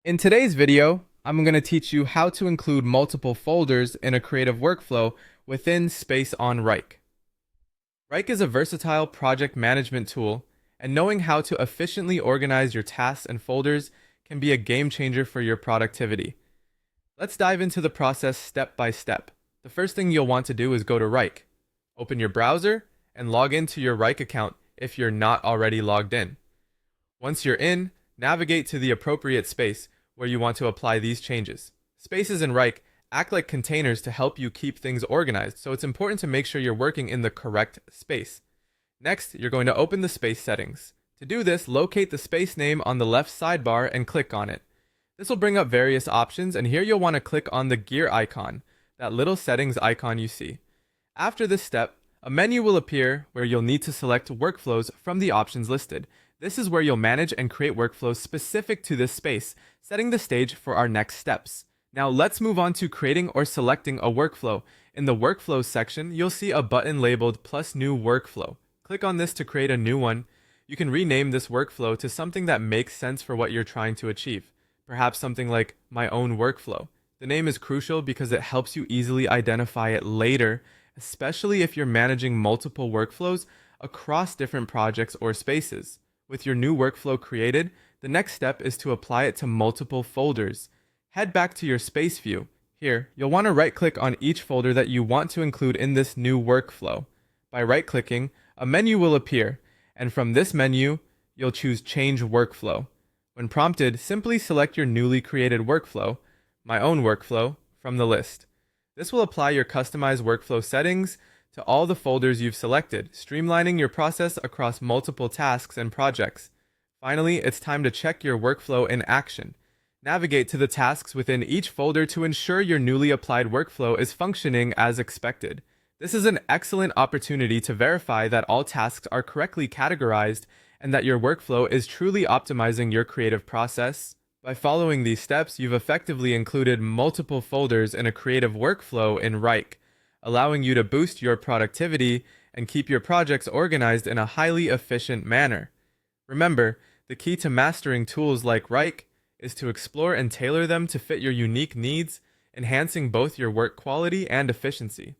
In today's video, I'm going to teach you how to include multiple folders in a creative workflow within Space on Wrike. Wrike is a versatile project management tool, and knowing how to efficiently organize your tasks and folders can be a game changer for your productivity. Let's dive into the process step by step. The first thing you'll want to do is go to Wrike. Open your browser and log into your Wrike account if you're not already logged in. Once you're in, navigate to the appropriate space where you want to apply these changes. Spaces in Wrike act like containers to help you keep things organized, so it's important to make sure you're working in the correct space. Next, you're going to open the space settings. To do this, locate the space name on the left sidebar and click on it. This will bring up various options, and here you'll want to click on the gear icon, that little settings icon you see. After this step, a menu will appear where you'll need to select workflows from the options listed. This is where you'll manage and create workflows specific to this space, setting the stage for our next steps. Now let's move on to creating or selecting a workflow. In the Workflows section, you'll see a button labeled Plus New Workflow. Click on this to create a new one. You can rename this workflow to something that makes sense for what you're trying to achieve. Perhaps something like My Own Workflow. The name is crucial because it helps you easily identify it later, especially if you're managing multiple workflows across different projects or spaces. With your new workflow created, the next step is to apply it to multiple folders. Head back to your space view. Here, you'll want to right-click on each folder that you want to include in this new workflow. By right-clicking, a menu will appear, and from this menu, you'll choose Change Workflow. When prompted, simply select your newly created workflow, My Own Workflow, from the list. This will apply your customized workflow settings to all the folders you've selected, streamlining your process across multiple tasks and projects. Finally, it's time to check your workflow in action. Navigate to the tasks within each folder to ensure your newly applied workflow is functioning as expected. This is an excellent opportunity to verify that all tasks are correctly categorized and that your workflow is truly optimizing your creative process. By following these steps, you've effectively included multiple folders in a creative workflow in Wrike, allowing you to boost your productivity and keep your projects organized in a highly efficient manner. Remember, the key to mastering tools like Wrike is to explore and tailor them to fit your unique needs, enhancing both your work quality and efficiency.